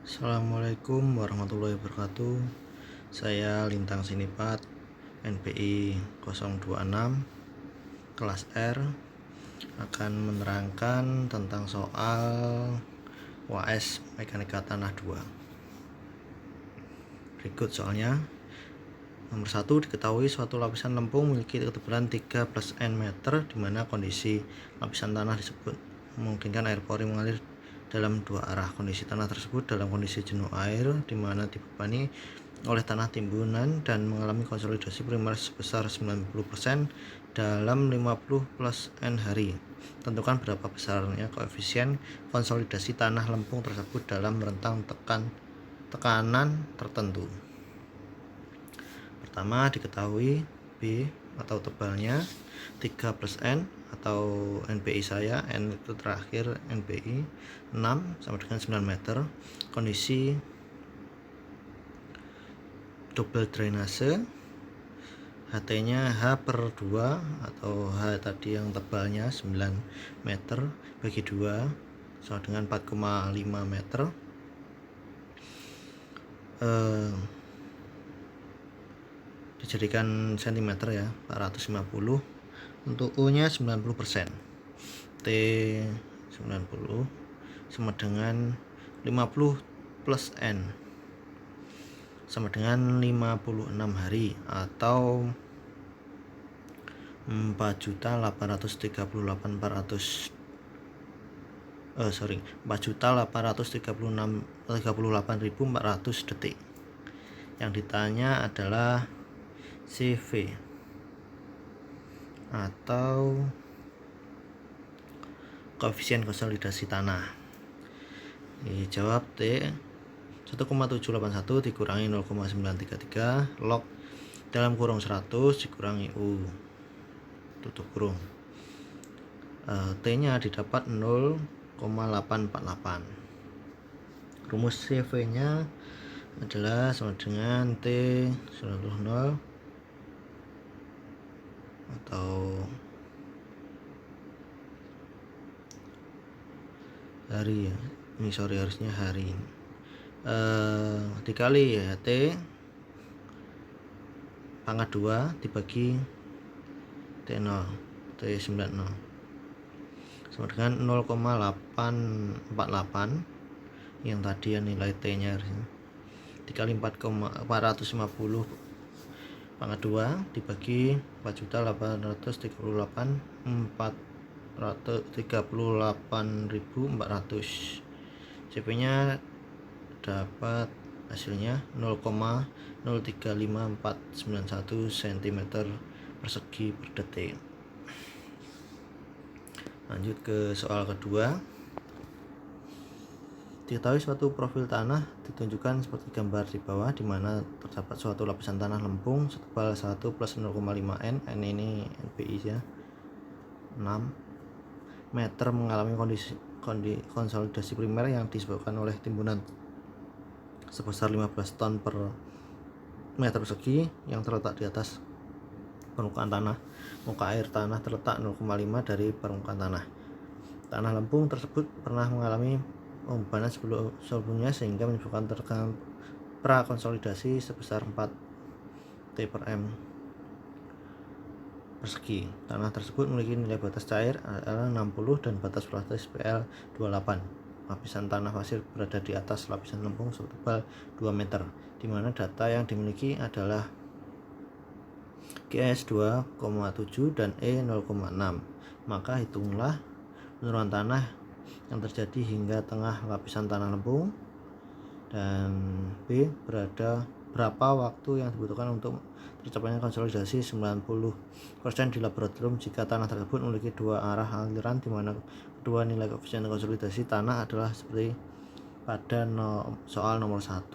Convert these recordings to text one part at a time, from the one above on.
Assalamualaikum warahmatullahi wabarakatuh. Saya Lintang Sinipat, NPI 026 kelas R, akan menerangkan tentang soal UAS Mekanika Tanah 2. Berikut soalnya. Nomor 1, diketahui suatu lapisan lempung memiliki ketebalan 3 plus N meter, di mana kondisi lapisan tanah disebut memungkinkan air pori mengalir dalam dua arah. Kondisi tanah tersebut dalam kondisi jenuh air, di mana dibebani oleh tanah timbunan dan mengalami konsolidasi primer sebesar 90% dalam 50 plus N hari. Tentukan berapa besarnya koefisien konsolidasi tanah lempung tersebut dalam rentang tekanan tertentu. Pertama, diketahui B atau tebalnya 3 plus N atau NPI saya, N itu terakhir NPI 6 sama dengan 9 meter. Kondisi double drainase, HT nya H per 2 atau H tadi yang tebalnya 9 meter bagi 2 sama dengan 4,5 meter. Dijadikan cm ya, 450. Untuk U nya 90%, T 90 sama dengan 50 plus N sama dengan 56 hari atau 4.838.400 detik. Yang ditanya adalah CV atau koefisien konsolidasi tanah. Jawab T 1,781 dikurangi 0,933 log dalam kurung 100 dikurangi U tutup kurung. T nya didapat 0,848. Rumus CV nya adalah sama dengan T 90 atau hari ya, ini harusnya hari, dikali ya T pangkat 2 dibagi T0 T90 sama dengan 0,848 yang tadi ya nilai T nya dikali 450 pangkat 2 dibagi 4.838.400. CP nya dapat hasilnya 0,035491 cm persegi per detik. Lanjut ke soal kedua. Diketahui suatu profil tanah ditunjukkan seperti gambar di bawah, di mana terdapat suatu lapisan tanah lempung setebal 1 plus 0,5 N. N ini NPI ya, 6 meter mengalami konsolidasi primer yang disebabkan oleh timbunan sebesar 15 ton per meter persegi yang terletak di atas permukaan tanah. Muka air tanah terletak 0,5 dari permukaan tanah. Tanah lempung tersebut pernah mengalami pembebanan sebelumnya sehingga menyebabkan tekanan prakonsolidasi sebesar 4 T per M persegi. Tanah tersebut memiliki nilai batas cair adalah 60 dan batas plastis PL 28. Lapisan tanah pasir berada di atas lapisan lempung setebal 2 meter, di mana data yang dimiliki adalah GS 2,7 dan E 0,6. Maka hitunglah penurunan tanah yang terjadi hingga tengah lapisan tanah lempung, dan B berapa waktu yang dibutuhkan untuk tercapainya konsolidasi 90% di laboratorium jika tanah tersebut memiliki dua arah aliran, di mana kedua nilai koefisien konsolidasi tanah adalah seperti pada soal nomor 1.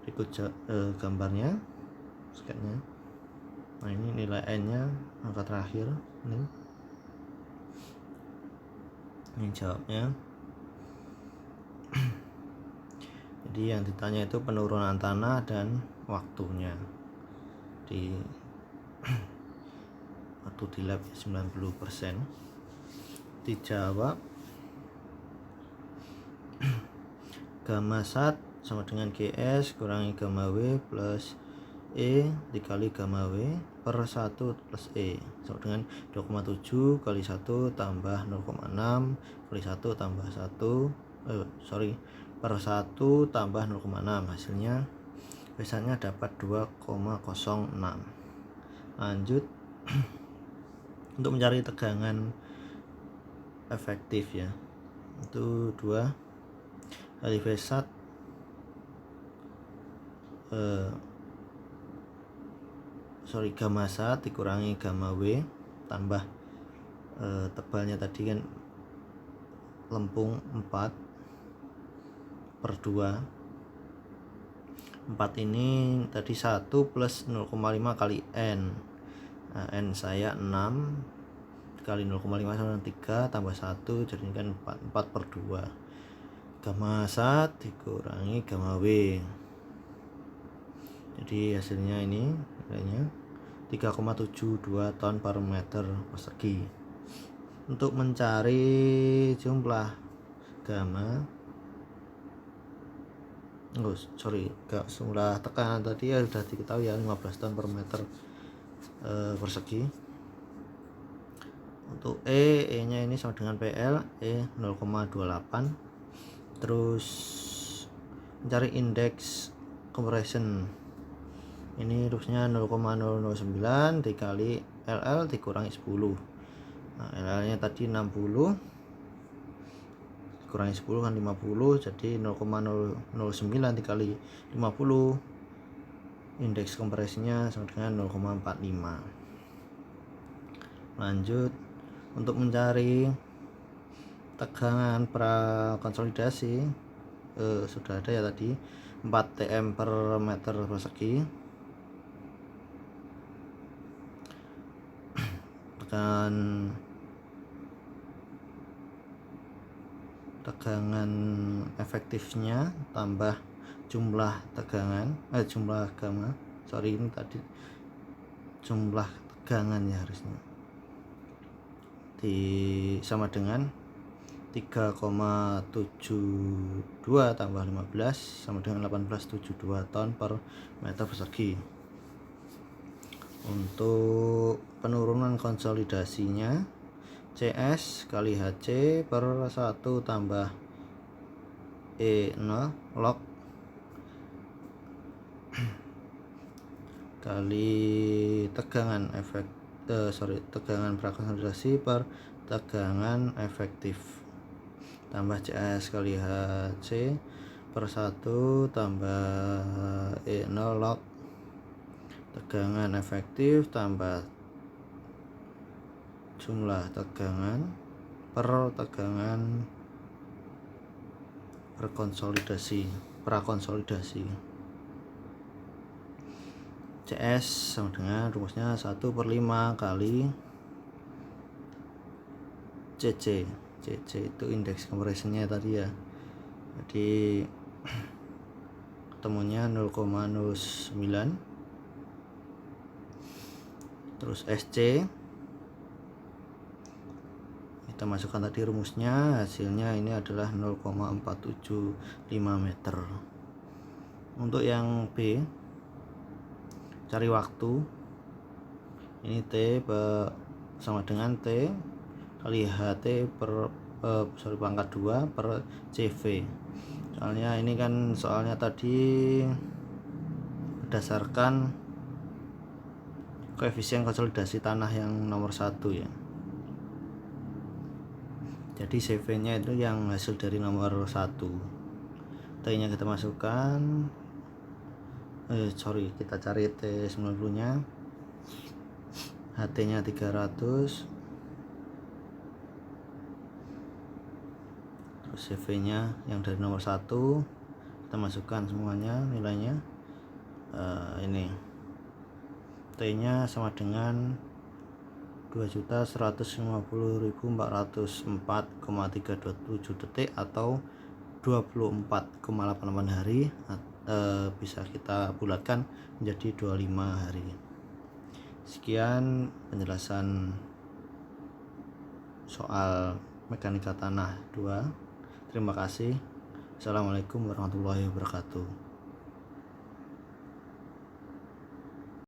Berikut gambarnya, sketnya. Nah, ini nilai N nya angka terakhir ini jawabnya. Jadi yang ditanya itu penurunan tanah dan waktunya di waktu di lab 90%. Dijawab gamma sat sama dengan GS kurangi gamma W plus E dikali gamma W per 1 plus E sama dengan 2,7 kali 1 tambah 0,6 kali 1 tambah 1 per 1 tambah 0,6, hasilnya biasanya dapat 2,06. Lanjut untuk mencari tegangan efektif ya, itu 2 kali V sat gamma sat dikurangi gamma W tambah tebalnya tadi kan lempung 4 per 2. 4 ini tadi 1 plus 0,5 kali N. Nah, N saya 6 kali 0,5 sama 3 tambah 1 jadi kan 4 per 2. Gamma sat dikurangi gamma W, jadi hasilnya ini nilainya 3,72 ton per meter persegi. Untuk mencari jumlah gamma jumlah tekanan tadi ya sudah diketahui ya, 15 ton per meter persegi. Untuk E nya ini sama dengan PL, E 0,28. Terus mencari indeks compression, ini rumusnya 0,009 dikali LL dikurangi 10. Nah, LL nya tadi 60 kurangi 10 kan 50, jadi 0,009 dikali 50, indeks kompresinya sama dengan 0,45. Lanjut untuk mencari tegangan prakonsolidasi, sudah ada ya tadi 4 Tm per meter persegi. Tegangan efektifnya tambah jumlah tegangan jumlah gamma, ini tadi jumlah tegangan ya harusnya sama dengan 3,72 tambah 15 sama dengan 18,72 ton per meter persegi. Untuk penurunan konsolidasinya CS kali HC per 1 tambah E0 log kali tegangan tegangan prakonsolidasi per tegangan efektif tambah CS kali HC per 1 tambah E0 log tegangan efektif tambah jumlah tegangan per tegangan prakonsolidasi. CS sama dengan rumusnya 1/5 kali CC. CC itu indeks kompresinya tadi ya, jadi ketemunya 0,09. Terus SC kita masukkan tadi rumusnya, hasilnya ini adalah 0,475 meter. Untuk yang B, cari waktu, ini T sama dengan T kali HT per pangkat 2 per CV. Soalnya ini kan soalnya tadi berdasarkan koefisien konsolidasi tanah yang nomor 1 ya, jadi CV nya itu yang hasil dari nomor 1. T nya kita masukkan, kita cari T90 nya, HT nya 300, terus CV nya yang dari nomor 1 kita masukkan semuanya nilainya. Ini T nya sama dengan 2.150.404,327 detik atau 24,88 hari, bisa kita bulatkan menjadi 25 hari. Sekian penjelasan soal mekanika tanah 2. Terima kasih. Assalamualaikum warahmatullahi wabarakatuh.